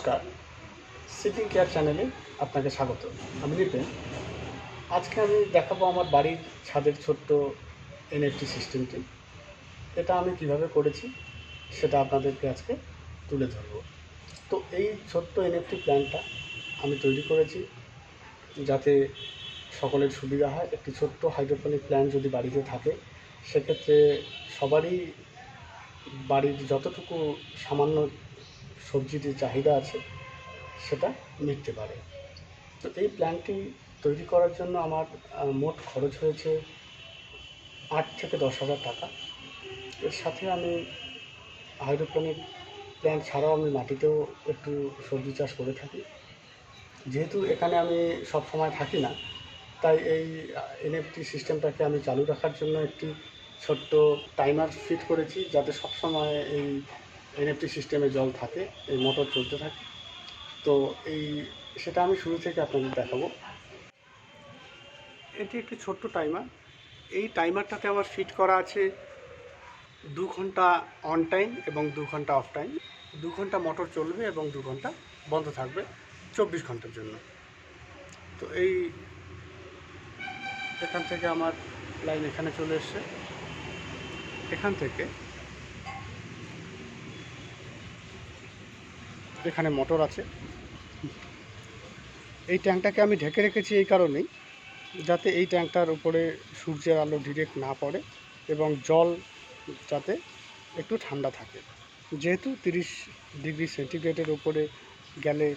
নমস্কার, sitting care চ্যানেলে আপনাকে স্বাগত। আমি নিপেন। আজকে আমি দেখাবো আমার বাড়ির ছাদের ছোট্ট এনএফটি সিস্টেমটি। এটা আমি কিভাবে করেছি সেটা আপনাদেরকে আজকে তুলে ধরব। তো এই ছোট্ট এনএফটি প্ল্যানটা আমি তৈরি করেছি যাতে সকলের সুবিধা হয়। একটি ছোট্ট হাইড্রোপনিক প্ল্যান্ট যদি বাড়িতে থাকে সেক্ষেত্রে সবারই বাড়ির যতটুকু সামান্য সবজির চাহিদা আছে সেটা মিটতে পারে। তো এই প্ল্যানটি তৈরি করার জন্য আমার মোট খরচ হয়েছে 8 থেকে 10,000 টাকা। এর সাথে আমি হাইড্রোপনিক প্ল্যান্ট ছাড়াও আমি মাটিতেও একটু সবজি চাষ করে থাকি। যেহেতু এখানে আমি সব সময় থাকি না, তাই এই এনএফটি সিস্টেমটাকে আমি চালু রাখার জন্য একটি ছোট্ট টাইমার ফিট করেছি, যাতে সবসময় এই এনএফটি সিস্টেমে জল থাকে, এই মোটর চলতে থাকে। তো সেটা আমি শুরু থেকে আপনাদের দেখাবো। এটি একটি ছোট্ট টাইমার। এই টাইমারটাতে আমার ফিট করা আছে 2 ঘন্টা অন টাইম এবং 2 ঘন্টা অফ টাইম। 2 ঘন্টা মোটর চলবে এবং 2 ঘন্টা বন্ধ থাকবে 24 ঘন্টার জন্য। তো এখান থেকে আমার লাইন এখানে চলে এসছে। এখান থেকে এখানে মোটর আছে। এই ট্যাঙ্কটাকে আমি ঢেকে রেখেছি এই কারণেই, যাতে এই ট্যাঙ্কটার উপরে সূর্যের আলো ডিরেক্ট না পড়ে এবং জল যাতে একটু ঠান্ডা থাকে। যেহেতু 30 ডিগ্রি সেন্টিগ্রেডের উপরে গেলে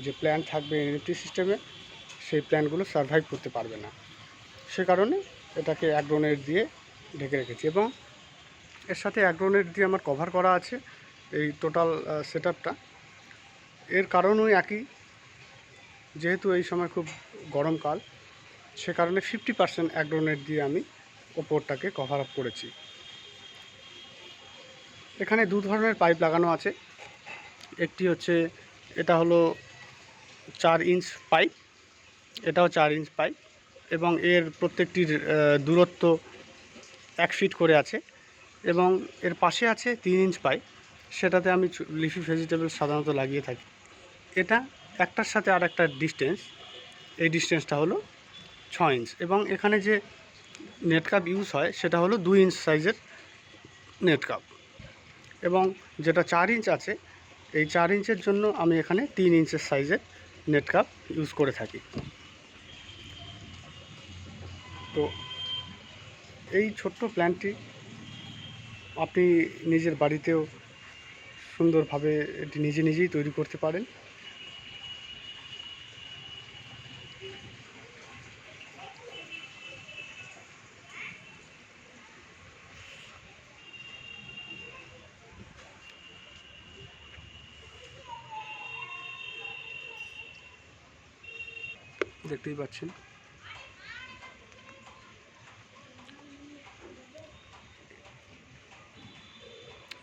যে প্ল্যান্ট থাকবে এনএফটি সিস্টেমে, সেই প্ল্যান্টগুলো সার্ভাইভ করতে পারবে না। সে কারণে এটাকে অ্যাগ্রোনেট দিয়ে ঢেকে রেখেছি এবং এর সাথে অ্যাগ্রোনেট দিয়ে আমার কভার করা আছে এই টোটাল সেটআপটা। এর কারণও একই, যেহেতু এই সময় খুব গরমকাল, সে কারণে 50% অ্যাগ্রোনেট দিয়ে আমি ওপরটাকে কভার আপ করেছি। এখানে 2 ধরনের পাইপ লাগানো আছে। একটি হচ্ছে, এটা হলো 4 ইঞ্চ পাইপ, এটাও 4 ইঞ্চ পাইপ এবং এর প্রত্যেকটির দূরত্ব 1 ফিট করে আছে এবং এর পাশে আছে 3 ইঞ্চ পাইপ, সেটাতে আমি লিফি ভেজিটেবল সাধারণত লাগিয়ে থাকি। এটা একটার সাথে আর একটা ডিস্টেন্স, এই ডিস্টেন্সটা হলো 6 ইঞ্চ এবং এখানে যে নেট কাপ ইউজ হয় সেটা হলো 2 ইঞ্চ সাইজের নেট কাপ এবং যেটা 4 ইঞ্চ আছে, এই 4 ইঞ্চের জন্য আমি এখানে 3 ইঞ্চের সাইজের নেট কাপ ইউজ করে থাকি। তো এই ছোট্ট প্ল্যান্টটি আপনি নিজের বাড়িতেও সুন্দরভাবে এটি নিজেই তৈরি করতে পারেন। দেখতেই পাচ্ছেন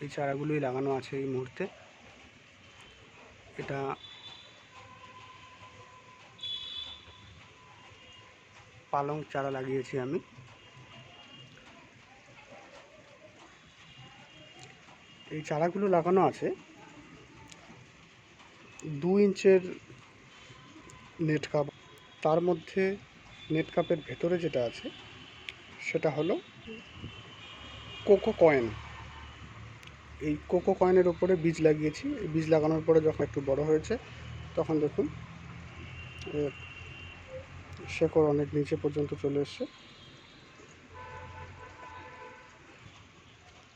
এই চারাগুলোই লাগানো আছে এই মুহূর্তে। এটা পালং চারা লাগিয়েছি আমি। এই চারাগুলো লাগানো আছে 2 ইঞ্চের নেট কাপ। তার মধ্যে নেট কাপের ভেতরে যেটা আছে সেটা হলো কোকো কয়েন। এই কোকো কয়েনের ওপরে বীজ লাগিয়েছি। এই বীজ লাগানোর পরে যখন একটু বড় হয়েছে তখন দেখুন শেকড় অনেক নিচে পর্যন্ত চলে এসছে।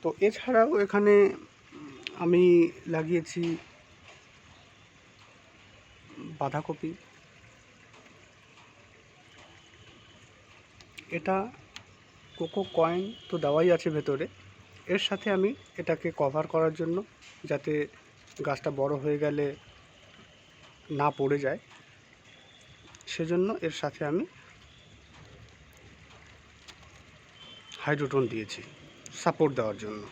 তো এছাড়াও এখানে আমি লাগিয়েছি বাঁধাকপি। এটা কোকো কয়েন তো দেওয়াই আছে ভেতরে, এর সাথে আমি এটাকে কভার করার জন্য, যাতে গাছটা বড় হয়ে গেলে না পড়ে যায়, সেজন্য এর সাথে আমি হাইড্রোটন দিয়েছি সাপোর্ট দেওয়ার জন্য।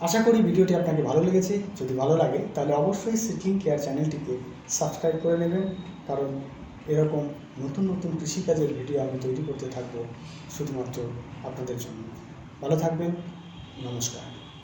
আশা করি ভিডিওটি আপনাকে ভালো লেগেছে। যদি ভালো লাগে তাহলে অবশ্যই সিডলিং কেয়ার চ্যানেলটিকে সাবস্ক্রাইব করে নেবেন, কারণ এরকম নতুন নতুন কৃষিকাজের ভিডিও আমি তৈরি করতে থাকবো শুধুমাত্র আপনাদের জন্য। ভালো থাকবেন, নমস্কার।